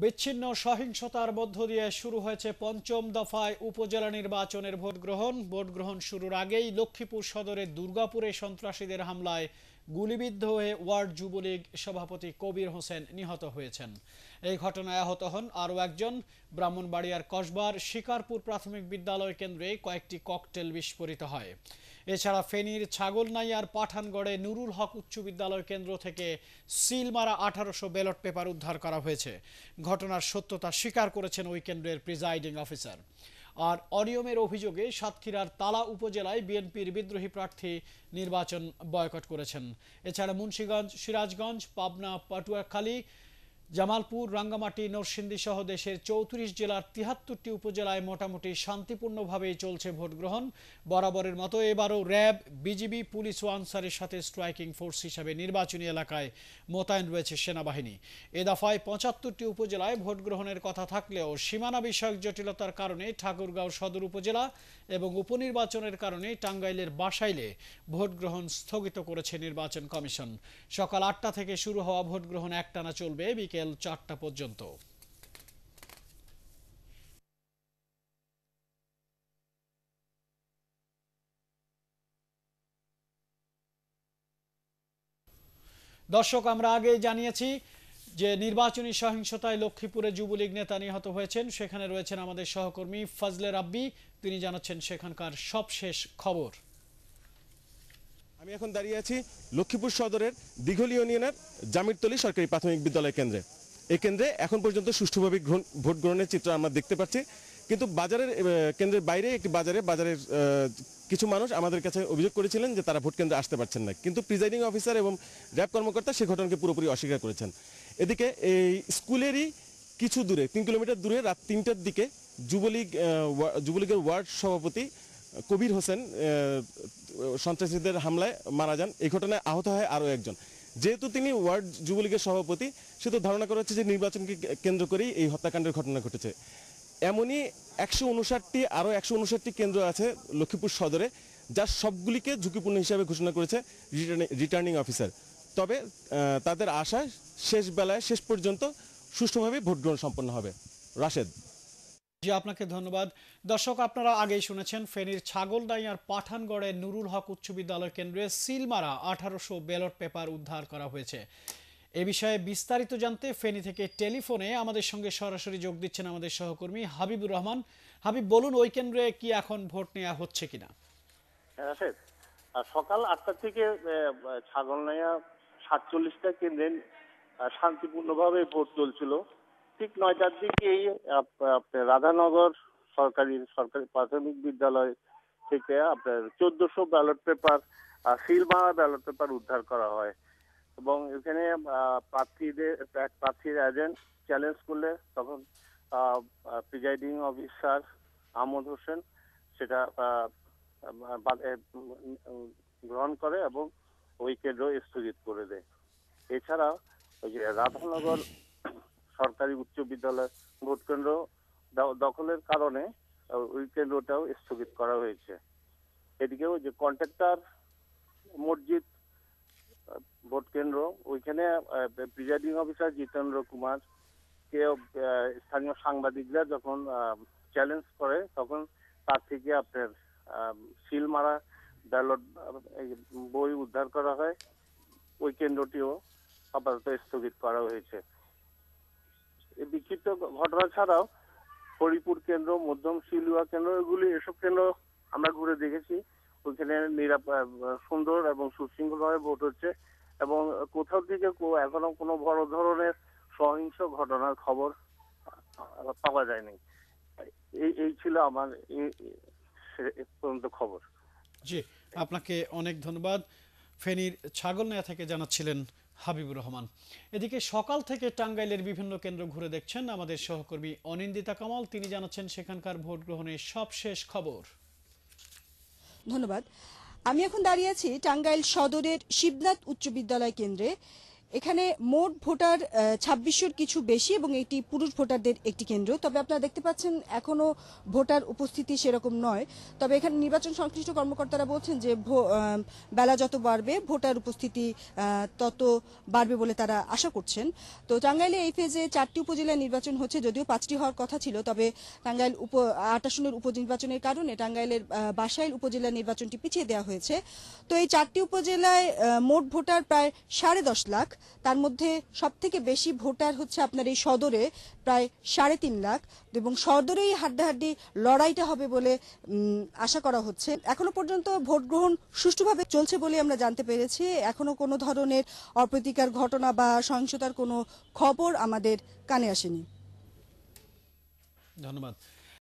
বিচ্ছিন্ন সহিংসতার মধ্য দিয়ে শুরু হয়েছে পঞ্চম দফায় উপজেলা নির্বাচনের ভোট গ্রহণ শুরুর আগেই লক্ষ্মীপুর সদরের দুর্গাপুরে সন্ত্রাসীদের হামলায় গুলিবিদ্ধ হয়ে ওয়ার্ড যুবলীগ সভাপতি কবির হোসেন নিহত হয়েছেন। এই ঘটনায় আহত হন আরও একজন। ব্রাহ্মণবাড়িয়ার কসবার শিকারপুর প্রাথমিক বিদ্যালয় কেন্দ্রে কয়েকটি ককটেল বিস্ফোরিত হয়। এছাড়া ফেনীর ছাগলনাইয়ার পাঠানগড়ে নুরুল হক উচ্চ বিদ্যালয় কেন্দ্র থেকে সিল মারা 1800 ব্যালট পেপার উদ্ধার করা হয়েছে। ঘটনার সত্যতা স্বীকার করেছেন ওই কেন্দ্রের প্রিজাইডিং অফিসার। আর অনিয়মের অভিযোগে সাতক্ষীরার তালা উপজেলায় বিএনপির বিদ্রোহী প্রার্থী নির্বাচন বয়কট করেছেন। এছাড়া মুন্সিগঞ্জ, সিরাজগঞ্জ, পাবনা, পটুয়াখালী, জামালপুর, রাঙ্গামাটি, নরসিংদী সহ দেশের 34 জেলার 73টি উপজেলায় মোটামুটি শান্তিপূর্ণভাবেই চলছে ভোট গ্রহণ। বরাবরের মতো এবারও র্যাব, বিজিবি, পুলিশ ও আনসারের সাথে স্ট্রাইকিং ফোর্স হিসাবে নির্বাচনী এলাকায় মোতায়েন রয়েছে সেনাবাহিনী। এ দফায় 75টি উপজেলায় ভোট গ্রহণের কথা থাকলেও সীমানা বিষয়ক জটিলতার কারণে ঠাকুরগাঁও সদর উপজেলা এবং উপনির্বাচনের কারণে টাঙ্গাইলের বাসাইলে ভোট গ্রহণ স্থগিত করেছে নির্বাচন কমিশন। সকাল 8টা থেকে শুরু হওয়া ভোট গ্রহণ একটানা চলবে বিকেল 4টা পর্যন্ত। দর্শক, আমরা আগেই জানিয়েছি যে নির্বাচনী সহিংসতায় লক্ষ্মীপুরে যুবলীগ নেতা নিহত হয়েছেন। সেখানে রয়েছেন আমাদের সহকর্মী ফজলে রাব্বি, তিনি জানাচ্ছেন সেখানকার সবশেষ খবর। আমি এখন দাঁড়িয়ে আছি লক্ষ্মীপুর সদরের দিঘলি ইউনিয়নের জামিরতলী সরকারি প্রাথমিক বিদ্যালয় কেন্দ্রে। এই কেন্দ্রে এখন পর্যন্ত সুষ্ঠুভাবে ভোট গ্রহণের চিত্র আমরা দেখতে পাচ্ছি, কিন্তু বাজারের কেন্দ্রের বাইরে একটি বাজারের কিছু মানুষ আমাদের কাছে অভিযোগ করেছিলেন যে তারা ভোট কেন্দ্রে আসতে পারছেন না, কিন্তু প্রিজাইডিং অফিসার এবং র্যাব কর্মকর্তা সেই ঘটনাকে পুরোপুরি অস্বীকার করেছেন। এদিকে এই স্কুলেরই কিছু দূরে 3 কিলোমিটার দূরে রাত 3টার দিকে যুবলীগের ওয়ার্ড সভাপতি কবির হোসেন সন্ত্রাসীদের হামলায় মারা যান। এই ঘটনায় আহত হয় আরও একজন। যেহেতু তিনি ওয়ার্ড যুবলীগের সভাপতি, সেহেতু ধারণা করা হচ্ছে যে নির্বাচনকে কেন্দ্র করেই এই হত্যাকাণ্ডের ঘটনা ঘটেছে। এমনই 159টি কেন্দ্র আছে লক্ষ্মীপুর সদরে, যার সবগুলিকে ঝুঁকিপূর্ণ হিসাবে ঘোষণা করেছে রিটার্নিং অফিসার। তবে তাদের আশা শেষ পর্যন্ত সুষ্ঠুভাবে ভোট গ্রহণ সম্পন্ন হবে। রাশেদ। জি, আপনাকে ধন্যবাদ। দর্শক, আপনারা আগেই শুনেছেন ফেনীর ছাগলনাইয়ার পাঠানগড়ে নুরুল হক উচ্চ বিদ্যালয় কেন্দ্রে সিল মারা 1800 ব্যালট পেপার উদ্ধার করা হয়েছে। এ বিষয়ে বিস্তারিত জানতে ফেনী থেকে টেলিফোনে আমাদের সঙ্গে সরাসরি যোগ দিচ্ছেন আমাদের সহকর্মী হাবিবুর রহমান। হাবিব, বলুন ওই কেন্দ্রে কি এখন ভোট নেওয়া হচ্ছে কিনা? সকাল 8টা থেকে ছাগলনাইয়া 47টা কেন্দ্রে শান্তিপূর্ণভাবে ভোট চলছিল। ঠিক 9টার দিকেই আপনার রাধানগর সরকারি প্রাথমিক বিদ্যালয় থেকে আপনার 1400 ব্যালট পেপার, সিল মারা ব্যালট পেপার উদ্ধার করা হয় এবং এখানে প্রার্থীর এজেন্ট চ্যালেঞ্জ করলে তখন প্রিজাইডিং অফিসার আহমদ হোসেন সেটা গ্রহণ করে এবং ওই কেন্দ্র স্থগিত করে দেয়। এছাড়া ওই যে রাধানগর সরকারি উচ্চ বিদ্যালয় ভোট কেন্দ্র দখলের কারণে ওই কেন্দ্রটাও স্থগিত করা হয়েছে। এদিকে ওই যে কন্ট্রাক্টর মসজিদ ভোট কেন্দ্র, ওইখানে প্রিজাইডিং অফিসার জিতেন্দ্র কুমার কে স্থানীয় সাংবাদিকরা যখন চ্যালেঞ্জ করে তখন তার থেকে আপনার সিল মারা ব্যালট বই উদ্ধার করা হয়। ওই কেন্দ্রটিও আপাতত স্থগিত করা হয়েছে। এই বিক্ষিপ্ত ঘটনা ছাড়াও হরিপুর কেন্দ্র, মধ্যম শিলুয়া কেন্দ্র, এসব কেন্দ্র আমরা ঘুরে দেখেছি। ওইখানে সুন্দর এবং সুশৃঙ্খলভাবে ভোট হচ্ছে এবং কোথাও থেকে এখনো কোনো বড় ধরনের সহিংস ঘটনার খবর পাওয়া যায়নি। এই ছিল আমার পর্যন্ত খবর। জি, আপনাকে অনেক ধন্যবাদ। ফেনীর ছাগলনাইয়া থেকে জানাচ্ছিলেন হাবিবুর রহমান। এদিকে সকাল থেকে টাঙ্গাইলের বিভিন্ন কেন্দ্র ঘুরে দেখছেন আমাদের সহকর্মী অনিন্দিতা কামাল, তিনি জানাচ্ছেন সেখানকার ভোট গ্রহণের সবশেষ খবর। ধন্যবাদ। আমি এখন দাঁড়িয়ে আছি টাঙ্গাইল সদরের শিবনাথ উচ্চ বিদ্যালয় কেন্দ্রে। এখানে মোট ভোটার 2600-র কিছু বেশি এবং এটি পুরুষ ভোটারদের একটি কেন্দ্র। তবে আপনারা দেখতে পাচ্ছেন এখনো ভোটার উপস্থিতি সেরকম নয়। তবে এখানে নির্বাচন সংশ্লিষ্ট কর্মকর্তারা বলছেন যে বেলা যত বাড়বে ভোটার উপস্থিতি তত বাড়বে বলে তারা আশা করছেন। তো টাঙ্গাইলে এই ফেজে 4টি উপজেলা নির্বাচন হচ্ছে, যদিও 5টি হওয়ার কথা ছিল। তবে টাঙ্গাইল 8 আসনের উপনির্বাচনের কারণে টাঙ্গাইলের বাসাইল উপজেলা নির্বাচনটি পিছিয়ে দেওয়া হয়েছে। তো এই 4টি উপজেলায় মোট ভোটার প্রায় 10.5 লাখ। তার মধ্যে সবথেকে বেশি ভোটার হচ্ছে আপনার এই সদরে, প্রায় 3.5 লাখ, এবং সদরেই হাড্ডাহাড্ডি লড়াইটা হবে বলে আশা করা হচ্ছে। এখনো পর্যন্ত ভোট গ্রহণ সুষ্ঠুভাবে চলছে বলে আমরা জানতে পেরেছি। এখনো কোনো ধরনের অপ্রীতিকর ঘটনা বা সহিংসতার কোনো খবর আমাদের কানে আসেনি। ধন্যবাদ।